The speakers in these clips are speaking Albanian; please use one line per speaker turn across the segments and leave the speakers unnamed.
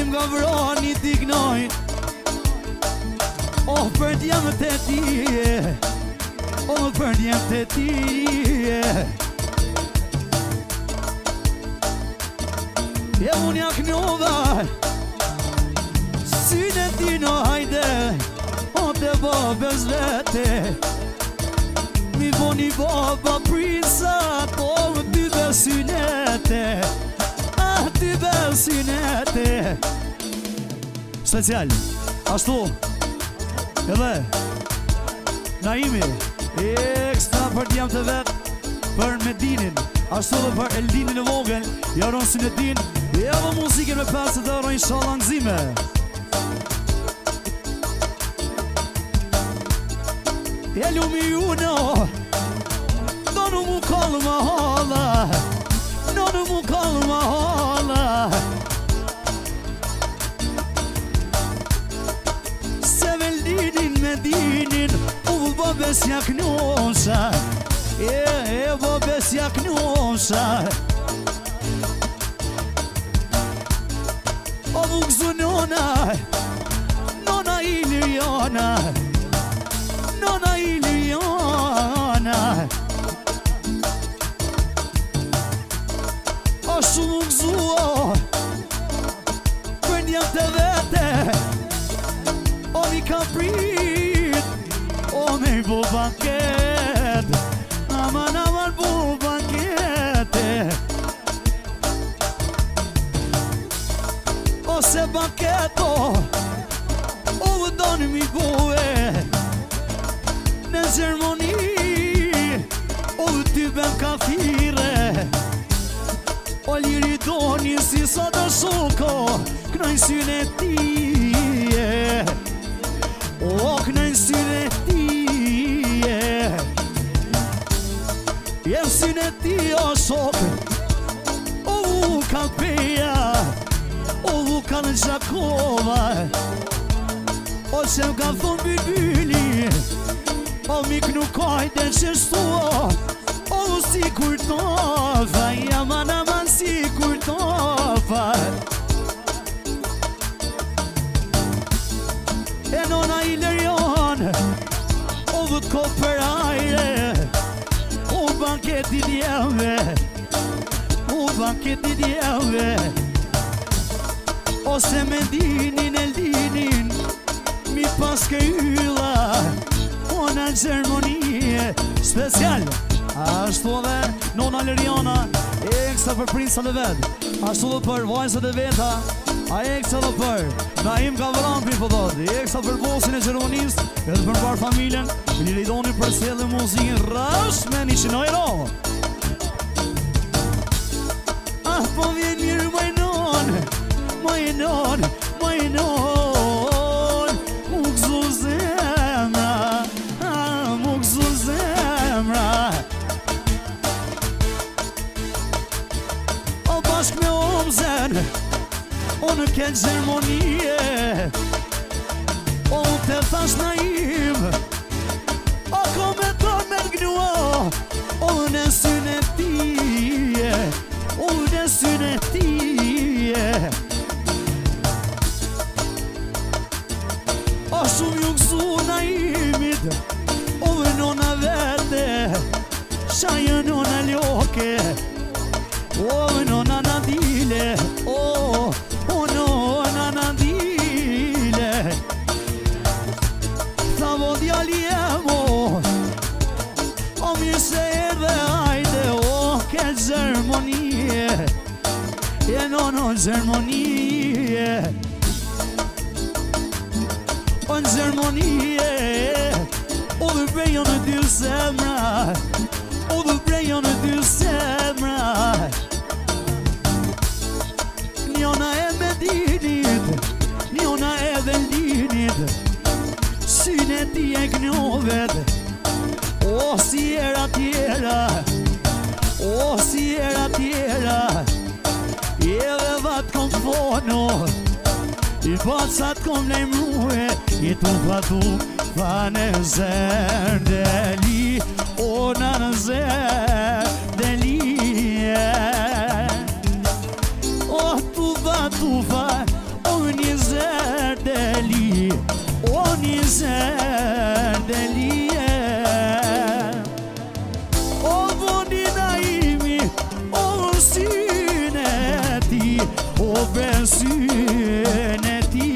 im nga vrani t'i gnoj. Oh, për t'jam të ti, oh, për t'jam të ti. E unë ja knova syne ti no hajde, o te babes vete. Mi voni baba prisat, o ty besynete, ty besynete. Special, ashtu edhe Naimi, ekstra për t'jam të vet, për Medinin, ashtu dhe për Eldinin e vogël, jaron Sinedin, edhe muzikën me pesë të rojnë inshallah nxime. E lumi uno, donu mu kallë ma hala, donu mu kallë ma hala. Se Eldinin Medinin, u babes ja knosha, babes ja knosha. O vukzu nona, nona Iliana, nona Iliana. O shumë vukzuo, për njëm të vete, o mi ka prit, o me i bo banket, aman aman bo bankete. Se banketo, o vëdoni mi bue, në Gjermoni, o ty ben kafire, o liri doni si sa të shoko, knajnë syne tije, o knajnë syne tije, jem syne tije o shokë, o kalpeja, o Vukan Gjakova, o që m'ka thonë Bilbili, o mik nuk kajte që shtua, o si kur tofa, jaman aman si kur tofa. E nona Ilerion, o vët ko për ajre, o banketi djeve, o banketi djeve. Ose Medinin, Eldinin, mi paske ylla, o në Gjermonie. Special, ashtu edhe nona Leriana, ekstra për prinsat e vet, ashtu dhe për vajzat e veta, a ekstra dhe për Naim Gavrampi po thot, ekstra për bosin e Gjermonis, edhe për mbar familjen, një ridoni për sjellë muzikën rash me 100 euro. Ah, po vjen mirë majnon, majnon, majnon, mu gëzu zemra, mu gëzu zemra. O bashk me omzen, o në këtë Gjermonie, o të thash Naim, o ko me ton me t'gnua, o në syne tije, o në syne tije. O shumë ju gëzu Naimit, o dhe nona vete, shajë nona Ljoke, o dhe nona Nadile, o nona Nadile. Thavo djali emo, o mirë se erdhe hajde, o ke Gjermonie, e nono Gjermonie. O në Gjermonie, o dhe brejo në dy zemra, o dhe brejo në dy zemra. Njona e Medinit, njona e Eldinit, syne ti e gnovet, o si era tjera, o si era tjera, edhe vat kom fono, i pacat kom lejmrue, i tu fatu fa në zër deli, o në zër deli. O tufa, o zerdelie O vonina imi, o syne ti O syne ti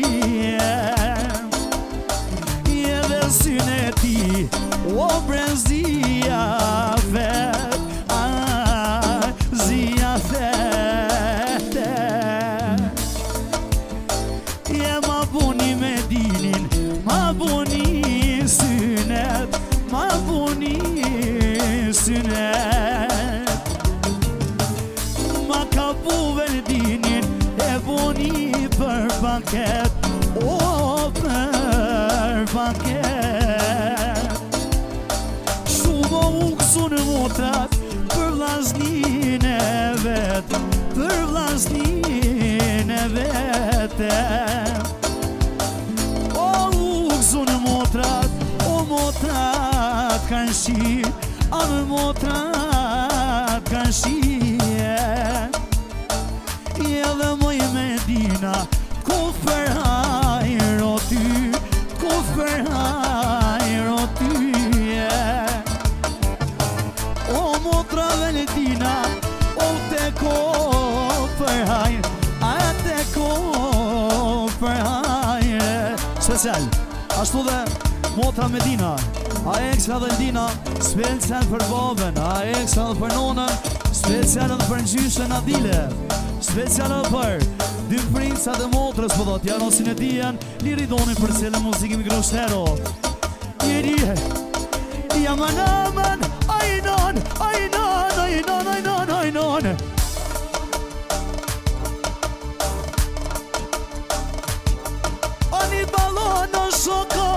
Edhe syne ti O brezia vet Zia vete Ma buni me dinin Ma buni synet Ma buni synet Ma ka buvel dinin E buni për banket O për banket Shumë u kësu në motrat Për vllaznin e vet Për vllaznin e vete O u kësu në motrat O motrat kanë shi Anë motrat kanë shi Edhe moj Medina Ku për hajro ty Ku për hajro ty O motra Valentina O te ko për hajr A te ko për hajr Special Ashtu dhe motra Medina A ekstra Valentina Special për babën A ekstra dhe për nonën Special edhe për gjyshën Adile Special edhe për dy princa dhe motrës Po dhët Janosin e Dijan Liri doni për cele muziki Mikroshtero Jeri Jaman aman Ajnon Ajnon Ajnon Ajnon Ajnon Ani balon në shoko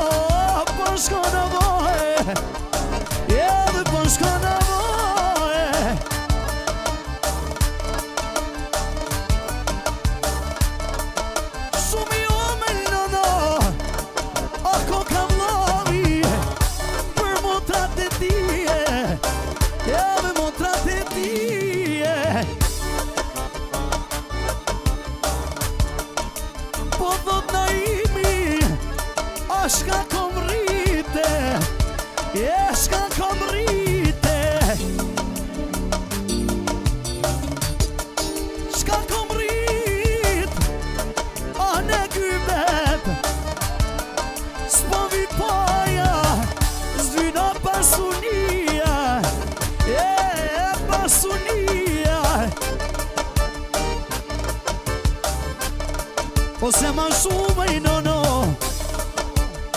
Për shko në vohe Edhe për shko në vohe Shumë jo me nëno Ako kam lovi Për motrat e tije Edhe motrat e tije Po dhët na imi Ashka kom rrite Ashka kom rrite Shka kom rrit Ane kybet S'po vi paja Zdyna pasunia Pasunia Ose ma shumë i nono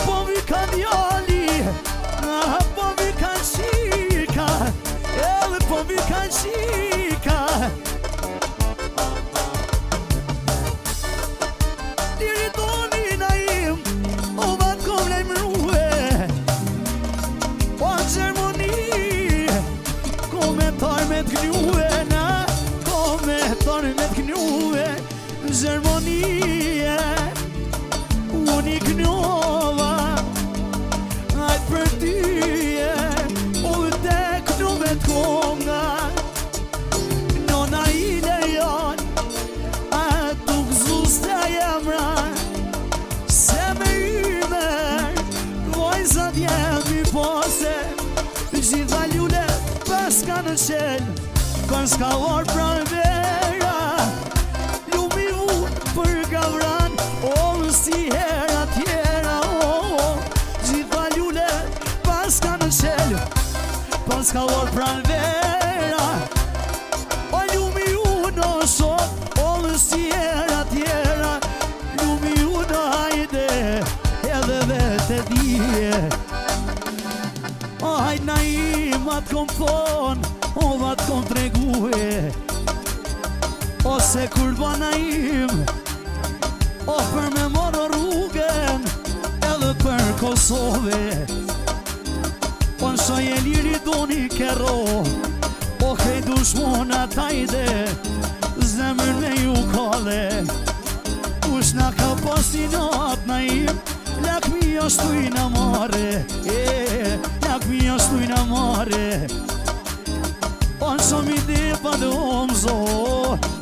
Po vi ka djali Po vi ka qika Edhe po vi ka qika Diri doni na im O vat kom lejmrue O Gjermoni Komentar me t'knjue Na komentar me t'knjue Gjermoni Unë i knjova Ajt për tyje U te knjove t'konga Nona i lejon A tu gzuste jemra Se me ymer Vojzat jemi pose Gjitha ljule Paska në qel Paska or pranë vera Lumi unë për gavran O si hera tjera Gjitha ljule Paska në qel Paska or pranë vera O lumi unë o shok O si hera tjera Lumi unë hajde Edhe vete dije O hajt na i mat kom thon O vat kom tregue Ose kur bana im O për me morë rrugën Edhe për Kosove O në shoj e liri doni kero O kej dushmona tajde Zemër me ju kale Kush na ka pasinat na im Lak mi ashtu i na mare Lak mi ashtu i na mare O në shumë i dhe pa dhe omzo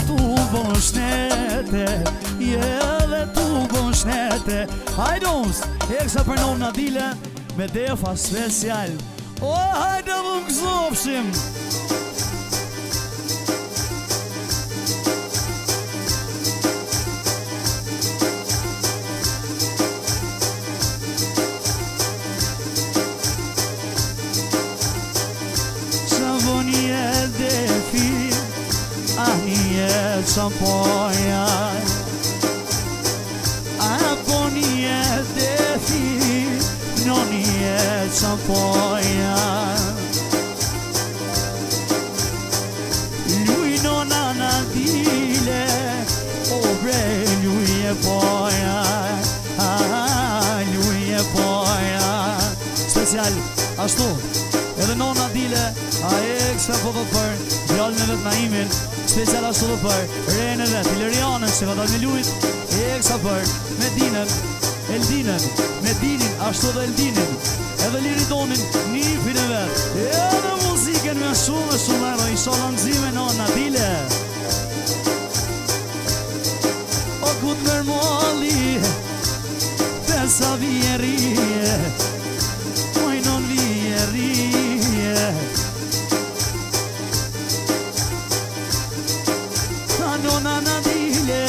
Tu bon shnete Edhe tu bon shnete vete. Hajdons, eksa për nona dile me defa special. O, hajde më këzofshim. Shampoja apo një defi në një shampoja luj nona na dile o bre luj e poja luj e poja special ashtu edhe nona dile a ekstra po do për djallën e vetë Naimin special ashtu dhe për rejnë e vetë Ilerianën që ka dalë me lujt eksa për Medinën Eldinën Medinin ashtu dhe Eldinin edhe Liridonin nifin e vetë edhe muziken me shumë ero inshallah nëzime nona dile o kut mërmoli pesa vjerije moj non vjerije nona na dile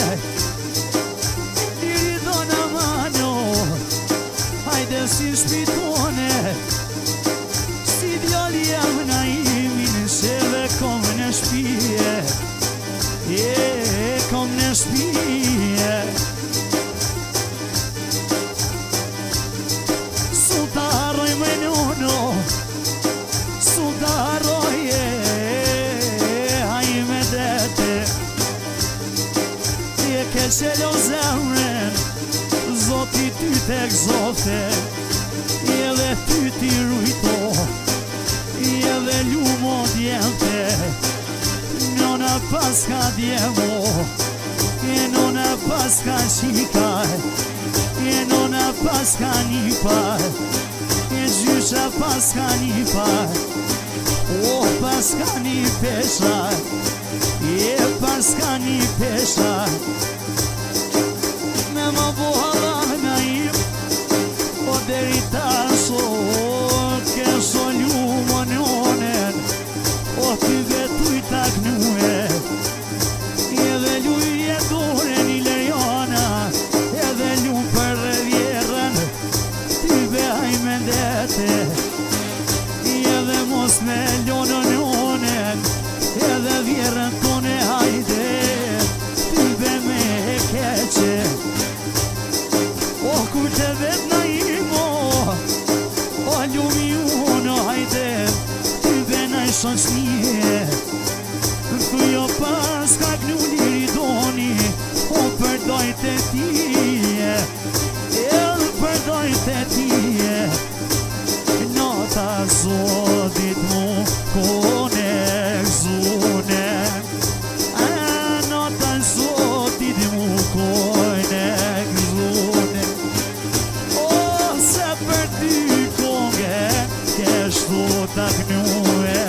diri dona mano hajde si shpitone si djali jam Naimin se ve kom në shpije kom në shpije su ta harroj me nono su ta harroj haj me dete ke qelo zemren Zoti ty tek zote edhe ty ti rujto edhe lumo djente nona paska djemo nona paska qika nona paska nipa gjysha paska nipa o paska një pesha paska një pesha me ma bo hallah Naim o deri taso keso ljumo njonen o ty vetuj tak nue edhe luj e doren Ileriana edhe ljum për revjerën ty behaj me ndete edhe mos me ljono njonen edhe vjerën tone hajde ty be me keqe o kujtë vet Naimo o ljumi uno hajde ty be na i shonshnie thujo pas ka knu Liridoni o përdojt e tije edhe përdojt e tije nota zotit mu kone zune nota zotit mu kone zune o se për ty konge keshtu ta knue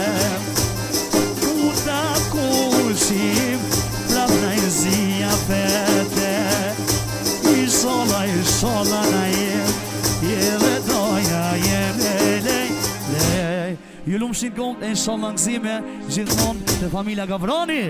u ta kushim prap na i zia fete ishola na jeve doja jeve lej ju lumë shinkon e inshallah nëzime gjithmon të familja Gavrani